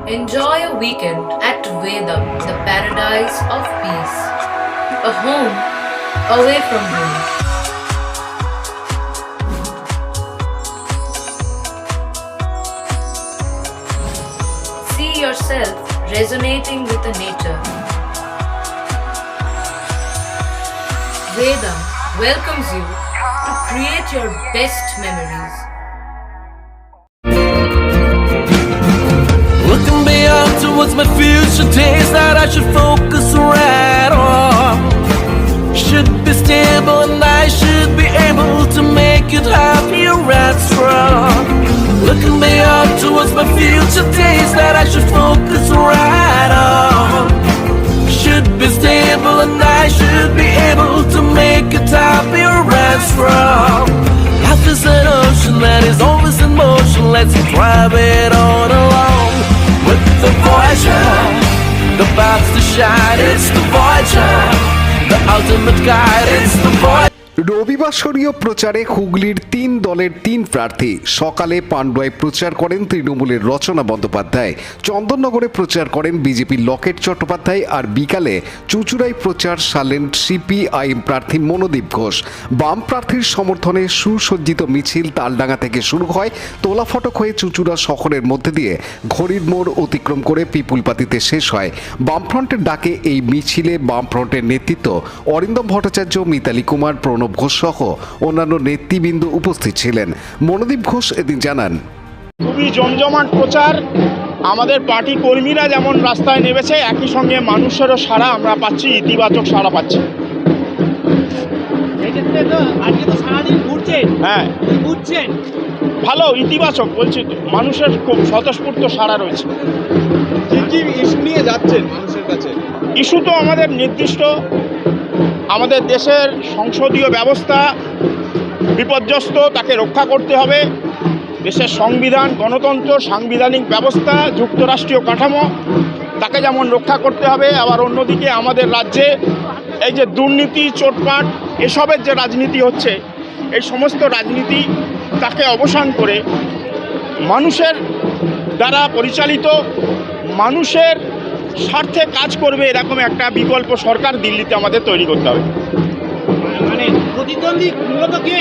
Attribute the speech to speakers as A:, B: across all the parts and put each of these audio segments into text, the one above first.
A: Enjoy a weekend at Vedam, the paradise of peace. A home away from home. See yourself resonating with the nature. Vedam welcomes you to create your best memories.
B: Looking beyond towards my future days that I should focus right on. Should be stable and I should be able to make it happier and strong. Looking beyond towards my future days that I should focus right on. Should be stable and I should be able to make it happier and strong. Life is an ocean that is always in motion. Let's drive it on along. With the Voyager, the path to shine, it's the Voyager, the ultimate guide, it's the Voyager.
C: রবিবাসরীয় প্রচারে হুগলির 3 দলের 3 প্রার্থী। সকালে পান্ডুয়ায় প্রচার করেন তৃণমূলের রচনা বন্দ্যোপাধ্যায়, চন্দননগরে প্রচার করেন বিজেপির লকেট চট্টোপাধ্যায়, আর বিকালে চুঁচুড়ায় প্রচার সারলেন সিপিআইএম প্রার্থী মনোদীপ ঘোষ। বাম প্রার্থীর সমর্থনে সুসজ্জিত মিছিল তালডাঙ্গা থেকে শুরু হয়, তোলা ফটক হয়ে চুঁচুড়া শহরের মধ্যে দিয়ে ঘড়ির মোড় অতিক্রম করে পিপুলপাতিতে শেষ হয়। বামফ্রন্টের ডাকে এই মিছিলে বামফ্রন্টের নেতৃত্ব অরিন্দম ভট্টাচার্য, মিতালি কুমার, প্রণব ঘোষ সহ অন্যান্য নেতৃবৃন্দ উপস্থিত ছিলেন। মনোদীপ ঘোষ এদিন জানান,
D: খুবই জমজমাট প্রচার। আমাদের পার্টি কর্মীরা যেমন রাস্তায় নেমেছে, একই সঙ্গে মানুষেরও সাড়া আমরা পাচ্ছি, ইতিবাচক সাড়া পাচ্ছি। হ্যাঁ, ভালো, ইতিবাচক বলছি, মানুষের খুব স্বতঃস্ফূর্ত সাড়া রয়েছে।
E: কি ইস্যু নিয়ে যাচ্ছেন মানুষের কাছে?
D: ইস্যু তো আমাদের নির্দিষ্ট, আমাদের দেশের সংসদীয় ব্যবস্থা বিপর্যস্ত, তাকে রক্ষা করতে হবে। দেশের সংবিধান, গণতন্ত্র, সাংবিধানিক ব্যবস্থা, যুক্তরাষ্ট্রীয় কাঠামো, তাকে যেমন রক্ষা করতে হবে, আবার অন্যদিকে আমাদের রাজ্যে এই যে দুর্নীতি, চোটপাট, এসবের যে রাজনীতি হচ্ছে, এই সমস্ত রাজনীতি তাকে অবসান করে মানুষের দ্বারা পরিচালিত, মানুষের স্বার্থে কাজ করবে এরকম একটা বিকল্প সরকার দিল্লিতে আমাদের তৈরি করতে হবে।
E: মানে প্রতিদ্বন্দ্বী মূলত কে?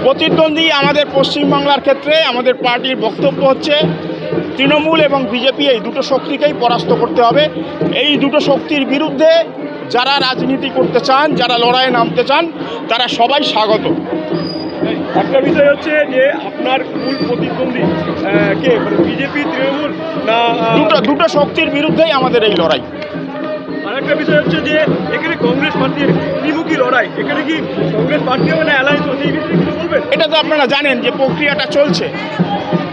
D: প্রতিদ্বন্দ্বী আমাদের পশ্চিমবাংলার ক্ষেত্রে আমাদের পার্টির বক্তব্য হচ্ছে তৃণমূল এবং বিজেপি, এই দুটো শক্তিকেই পরাস্ত করতে হবে। এই দুটো শক্তির বিরুদ্ধে যারা রাজনীতি করতে চান, যারা লড়াইয়ে নামতে চান, তারা সবাই স্বাগত।
E: একটা বিষয় হচ্ছে যে আপনার মূল প্রতিদ্বন্দ্বী কে, মানে বিজেপি, তৃণমূল না?
D: দুটো শক্তির বিরুদ্ধেই আমাদের এই লড়াই।
E: আরেকটা বিষয় হচ্ছে যে এখানে কংগ্রেস পার্টির ত্রিমুখী লড়াই, এখানে কি কংগ্রেস পার্টি হবে না অ্যালায়েন্স হবে, এই বিষয়ে কিছু বলবেন?
D: এটা তো আপনারা জানেন যে প্রক্রিয়াটা চলছে,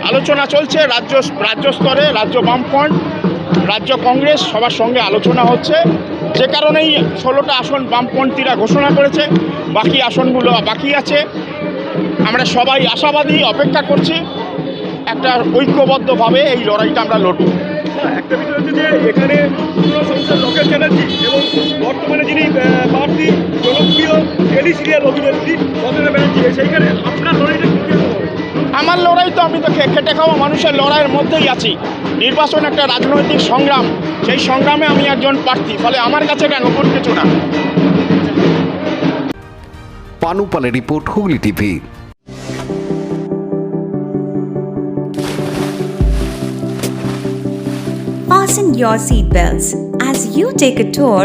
D: আলোচনা চলছে রাজ্য স্তরে, রাজ্য বামফ্রন্ট, রাজ্য কংগ্রেস, সবার সঙ্গে আলোচনা হচ্ছে। যে কারণেই 16টা আসন বামপন্থীরা ঘোষণা করেছে, বাকি আসনগুলো বাকি আছে। আমরা সবাই আশাবাদী, অপেক্ষা করছি একটা ঐক্যবদ্ধভাবে এই লড়াইটা আমরা লড়ব।
E: একটা বিষয় হচ্ছে যে এখানে সংসদ লকেট চ্যাটার্জি এবং বর্তমানে যিনি প্রার্থী জনপ্রিয় টেলি সিরিয়াল অভিনেত্রী মমতা ব্যানার্জি, সেইখানে আপনার লড়াইটা কি হবে?
D: আমার লড়াই তো, আমি তো খেটে খাওয়া মানুষের লড়াইয়ের মধ্যেই আছি। নির্বাচন একটা রাজনৈতিক সংগ্রাম, সেই সংগ্রামে আমি একজন প্রার্থী, ফলে আমার কাছে এটা নতুন কিছু না।
C: পানু পালের report, Hooghly TV.
F: Fasten your seatbelts as you take a tour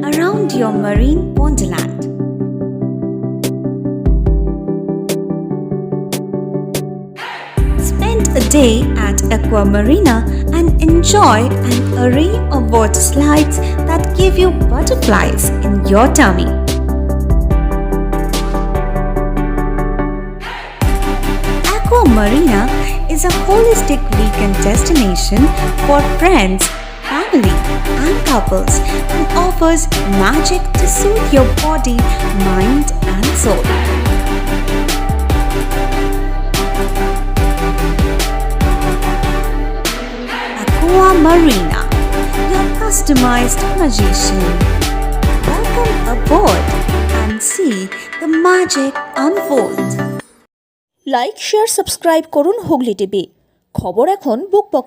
F: around your marine wonderland. Spend a day at Aqua Marina and enjoy an array of water slides that give you butterflies in your tummy. Aqua Marina is a holistic weekend destination for friends, family, and couples and offers magic to soothe your body, mind, and soul. Aqua Marina, your customized magician. Welcome aboard and see the magic unfold.
G: Like, share, subscribe করুন Hooghly TV. খবর এখন বুক পকেটে।